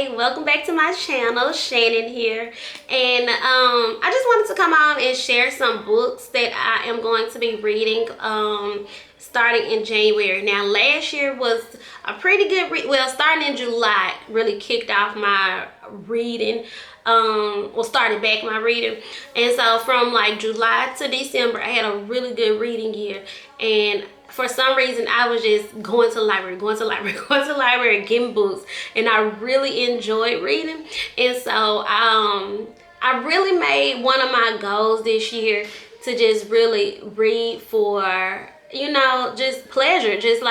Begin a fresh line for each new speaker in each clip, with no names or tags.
Hey, welcome back to my channel. Shannon here, and I just wanted to come on and share some books that I am going to be reading starting in January. Now, last year was a pretty good starting in July really kicked off my reading. Started back my reading, and so from like July to December I had a really good reading year. And for some reason I was just going to the library, going to the library, going to the library, getting books, and I really enjoyed reading. And so I really made one of my goals this year to just really read for, you know, just pleasure, just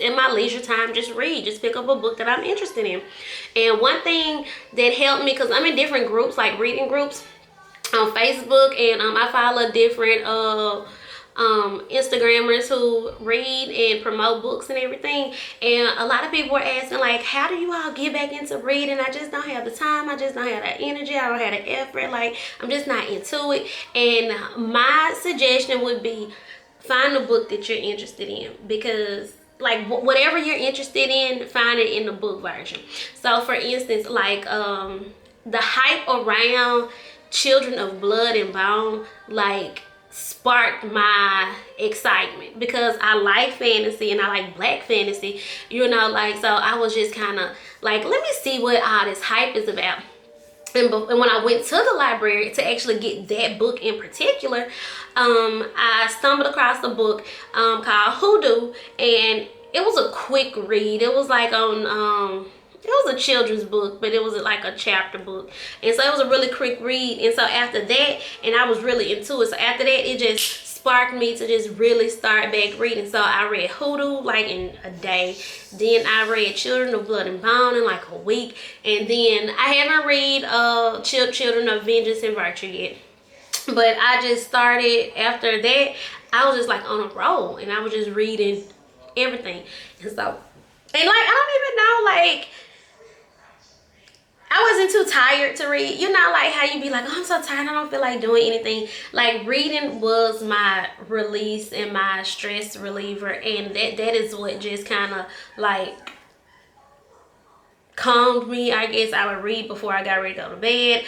in my leisure time, just read, just pick up a book that I'm interested in. And one thing that helped me, because I'm in different groups, like reading groups on Facebook, and I follow different Instagrammers who read and promote books and everything. And a lot of people were asking, like, how do you all get back into reading? I just don't have the time, I just don't have the energy, I don't have the effort, like I'm just not into it. And my suggestion would be, find a book that you're interested in, because like whatever you're interested in, find it in the book version. So for instance, like the hype around Children of Blood and Bone like sparked my excitement, because I like fantasy and I like black fantasy, you know, like, so I was just kind of like, let me see what all this hype is about. And when I went to the library to actually get that book in particular, I stumbled across a book called Hoodoo, and it was a quick read. It was like on it was a children's book, but it was like a chapter book, and so it was a really quick read. And so after that, and I was really into it, so after that it just sparked me to just really start back reading. So I read Hoodoo like in a day, then I read Children of Blood and Bone in like a week, and then I haven't read Children of Vengeance and Virtue yet. But I just started after that. I was just like on a roll, and I was just reading everything. And so, and like, I don't even know, like, I wasn't too tired to read. You know, like how you be like, oh, I'm so tired, I don't feel like doing anything. Like, reading was my release and my stress reliever, and that is what just kind of like calmed me. I guess I would read before I got ready to go to bed.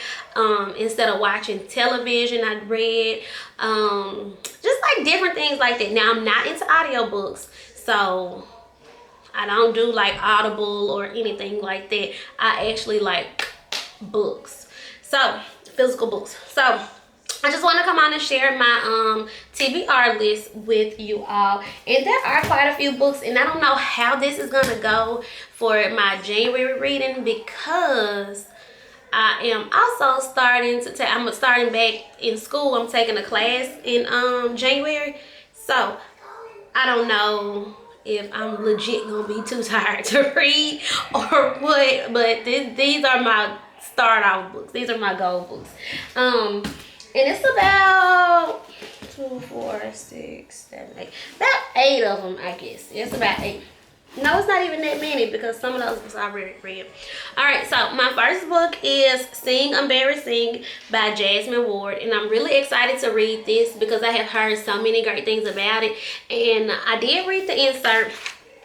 Instead of watching television, I'd read. Just like different things like that. Now, I'm not into audiobooks, so I don't do like Audible or anything like that. I actually like books, so physical books. So I just want to come on and share my TBR list with you all. And there are quite a few books, and I don't know how this is going to go for my January reading, because I am also I'm starting back in school. I'm taking a class in January. So I don't know if I'm legit gonna be too tired to read or what, but these are my start off books. These are my goal books. And it's about 2, 4, 6, 7, 8, about 8 of them, I guess. It's about 8. No, it's not even that many, because some of those books I already read. Alright, so my first book is Sing Unburied Sing by Jasmine Ward. And I'm really excited to read this because I have heard so many great things about it. And I did read the insert.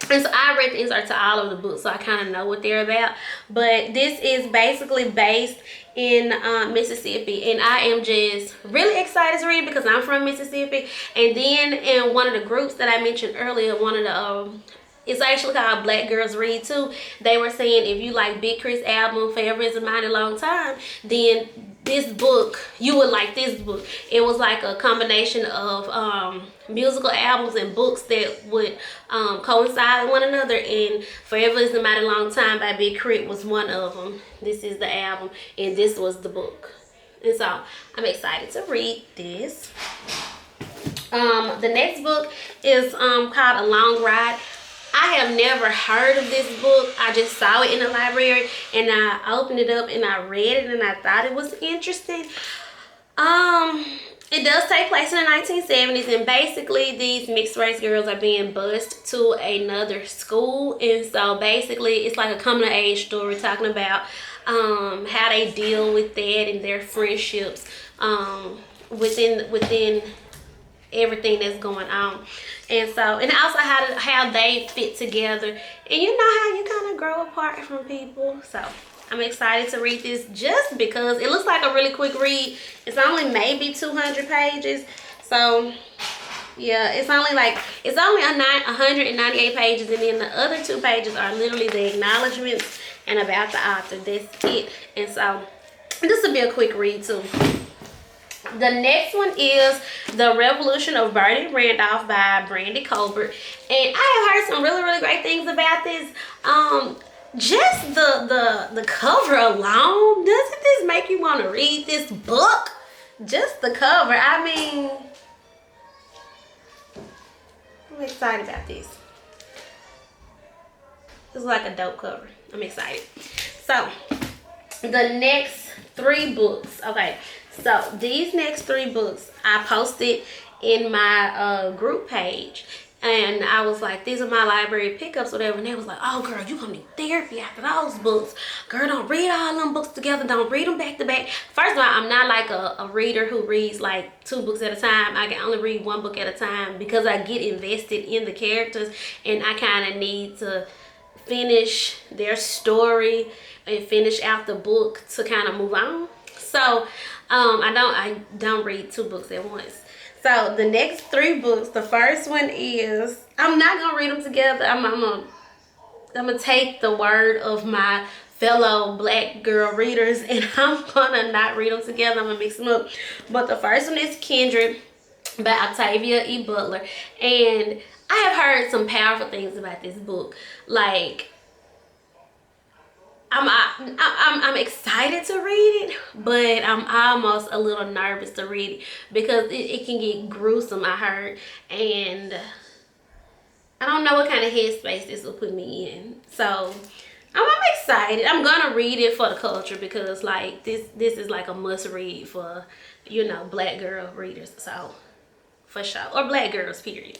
And so I read the insert to all of the books, so I kind of know what they're about. But this is basically based in Mississippi, and I am just really excited to read because I'm from Mississippi. And then in one of the groups that I mentioned earlier, one of the it's actually called Black Girls Read Too. They were saying if you like Big Chris' album, Forever Is a Mighty Long Time, then this book, you would like this book. It was like a combination of musical albums and books that would coincide with one another. And Forever Is a Mighty Long Time by Big Crit was one of them. This is the album, and this was the book. And so I'm excited to read this. The next book is called A Long Ride. I have never heard of this book. I just saw it in the library, and I opened it up and I read it, and I thought it was interesting. It does take place in the 1970s, and basically these mixed race girls are being bused to another school. And so basically it's like a coming of age story talking about how they deal with that and their friendships within everything that's going on. And so, and also how they fit together, and you know how you kind of grow apart from people. So I'm excited to read this just because it looks like a really quick read. It's only maybe 200 pages. So yeah, it's only 198 pages, and then the other 2 pages are literally the acknowledgments and about the author. That's it. And so this will be a quick read too. The next one is The Revolution of Bertie Randolph by Brandy Colbert. And I have heard some really, really great things about this. Just the cover alone, doesn't this make you want to read this book? Just the cover. I mean, I'm excited about this. It's like a dope cover. I'm excited. So, the next 3 books. Okay, so these next 3 books I posted in my group page. And I was like, these are my library pickups, whatever. And they was like, oh, girl, you gonna need therapy after those books. Girl, don't read all them books together. Don't read them back to back. First of all, I'm not like a reader who reads like 2 books at a time. I can only read 1 book at a time because I get invested in the characters. And I kind of need to finish their story and finish out the book to kind of move on. So I don't read 2 books at once. So the next 3 books, the first one is, I'm not gonna read them together. I'm gonna take the word of my fellow black girl readers, and I'm gonna not read them together. I'm gonna mix them up. But the first one is Kindred by Octavia E. Butler, and I have heard some powerful things about this book. Like, I'm excited to read it, but I'm almost a little nervous to read it because it can get gruesome, I heard, and I don't know what kind of headspace this will put me in. So I'm excited. I'm gonna read it for the culture because like this is like a must read for, you know, black girl readers. So for sure, or black girls, period.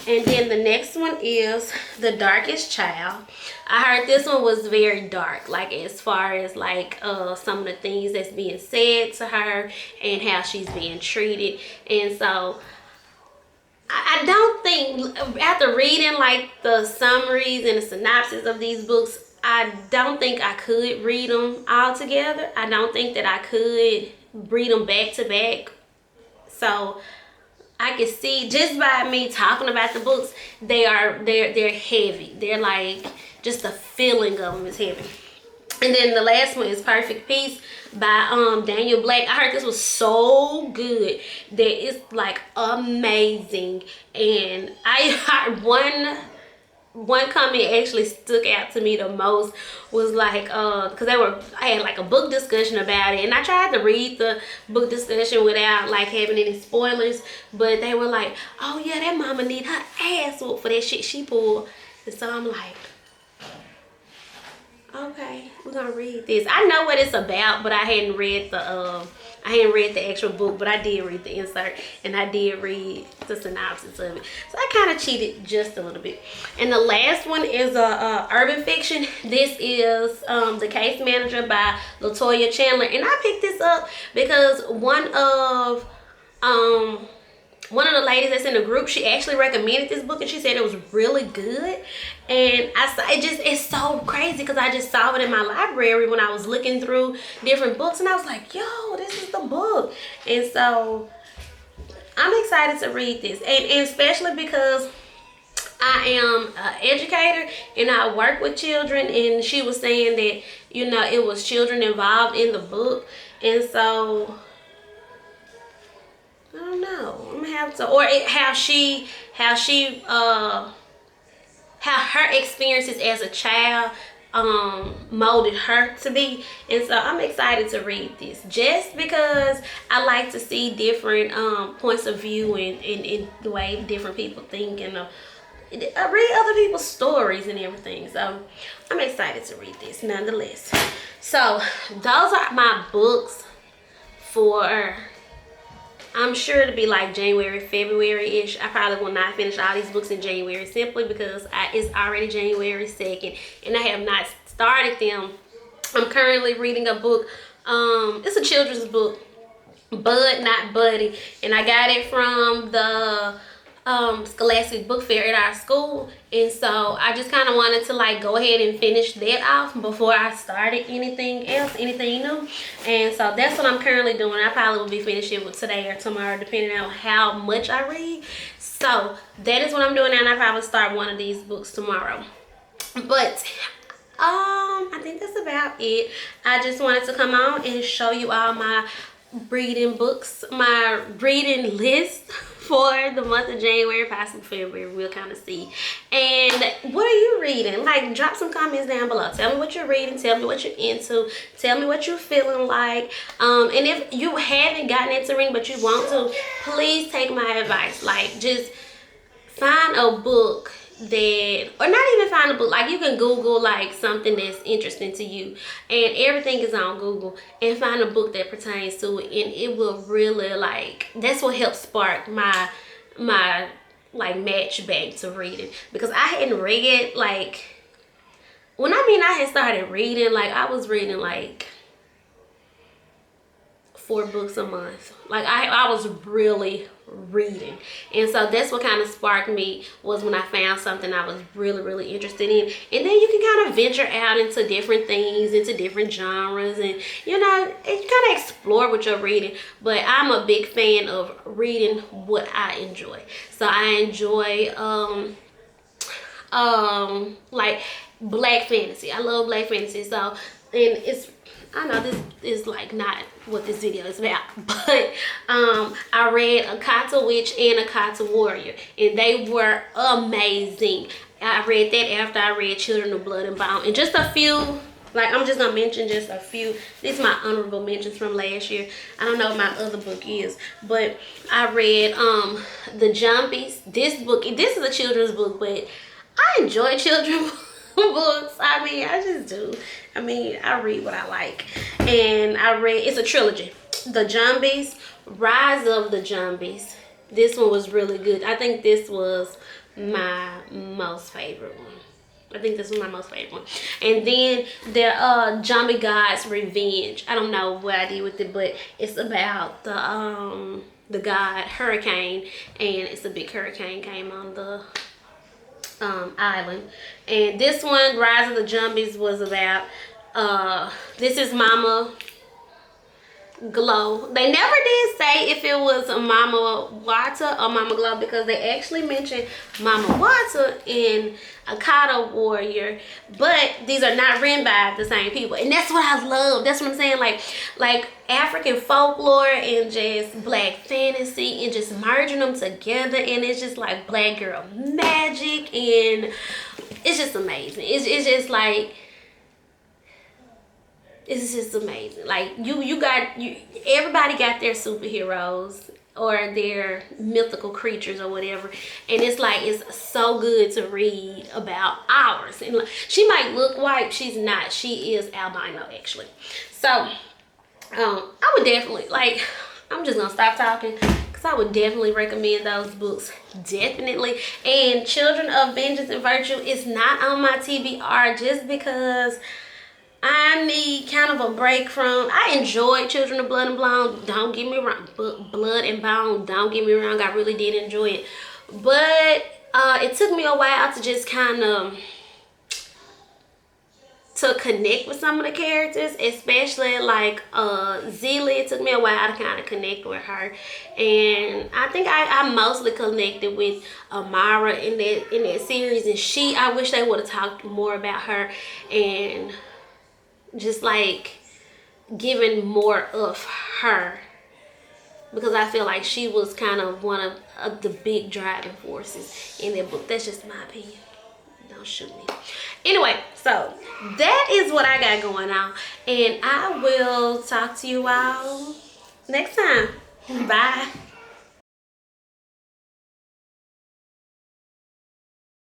And then the next one is The Darkest Child. I heard this one was very dark, like as far as like some of the things that's being said to her and how she's being treated. And so I don't think, after reading like the summaries and the synopsis of these books, I don't think I could read them all together. I don't think that I could read them back to back. So I can see just by me talking about the books, they're heavy. They're like, just the feeling of them is heavy. And then the last one is Perfect Peace by Daniel Black. I heard this was so good that it's like amazing. And I heard one comment actually stuck out to me the most was like because I had like a book discussion about it, and I tried to read the book discussion without like having any spoilers, but they were like, oh yeah, that mama need her ass whooped for that shit she pulled. And so I'm like, okay, we're gonna read this. I know what it's about, but I hadn't read the actual book, but I did read the insert and I did read the synopsis of it. So I kind of cheated just a little bit. And the last one is urban fiction. This is The Case Manager by Latoya Chandler, and I picked this up because one of the ladies that's in the group, she actually recommended this book and she said it was really good. And it's so crazy because I just saw it in my library when I was looking through different books, and I was like, yo, this is the book. And so I'm excited to read this, and especially because I am an educator and I work with children, and she was saying that, you know, it was children involved in the book. And so I don't know. I'm gonna have to, or how her experiences as a child molded her to be. And so I'm excited to read this just because I like to see different points of view and the way different people think, and I read other people's stories and everything. So I'm excited to read this nonetheless. So those are my books for, I'm sure to be like January, February-ish. I probably will not finish all these books in January simply because it's already January 2nd and I have not started them. I'm currently reading a book. It's a children's book, Bud, not Buddy. And I got it from the Scholastic Book Fair at our school. And so I just kind of wanted to like go ahead and finish that off before I started anything else, anything new. And so that's what I'm currently doing. I probably will be finishing with today or tomorrow, depending on how much I read. So that is what I'm doing now, and I probably start one of these books tomorrow. But I think that's about it. I just wanted to come on and show you all my reading books, my reading list for the month of January, possibly February. We'll kind of see. And what are you reading? Like, drop some comments down below. Tell me what you're reading. Tell me what you're into. Tell me what you're feeling like. And if you haven't gotten into reading but you want to, please take my advice. Like, just find a book that, or not even find a book, like you can Google like something that's interesting to you, and everything is on Google, and find a book that pertains to it, and it will really, like, that's what helps spark my like match back to reading, because I hadn't read, like, when I had started reading, like I was reading like 4 books a month. Like I was really reading, and so that's what kind of sparked me, was when I found something I was really interested in. And then you can kind of venture out into different things, into different genres, and you kind of explore what you're reading. But I'm a big fan of reading what I enjoy. So I enjoy like black fantasy. I love black fantasy. So, and it's, I know this is like not what this video is about, but I read Akata Witch and Akata Warrior, and they were amazing. I read that after I read Children of Blood and Bone, and just a few, like, I'm just gonna mention just a few. These are my honorable mentions from last year. I don't know what my other book is, but I read The Jumbies. This is a children's book, but I enjoy children's books. I mean, I just do. I mean, I read what I like. And I read, it's a trilogy. The Jumbies, Rise of the Jumbies. This one was really good. I think this was my most favorite one. And then the Zombie God's Revenge. I don't know what I did with it, but it's about the god hurricane, and it's a big hurricane came on the island. And this one, Rise of the Jumbies, was about this is Mama Glow. They never did say if it was a Mama Wata or Mama Glow, because they actually mentioned Mama Wata in Akata Warrior, but these are not written by the same people, and that's what I love. That's what I'm saying, like African folklore and just black fantasy, and just merging them together, and it's just like black girl magic, and it's just amazing. It's just like, it's just amazing. Like everybody got their superheroes or their mythical creatures or whatever, and it's like, it's so good to read about ours. And like, she might look white, she's not. She is albino actually. So I would definitely, like, I'm just gonna stop talking, because I would definitely recommend those books, definitely. And Children of Vengeance and Virtue is not on my TBR, just because I need kind of a break from, I enjoyed Children of Blood and Bone, don't get me wrong, Blood and Bone, don't get me wrong, I really did enjoy it. But it took me a while to just kind of, to connect with some of the characters, especially like Zelia. It took me a while to kind of connect with her, and I think I mostly connected with Amara in that series. And I wish they would have talked more about her, and just like giving more of her, because I feel like she was kind of one of the big driving forces in that book. That's just my opinion. Don't shoot me. Anyway, so that is what I got going on, and I will talk to you all next time. Bye.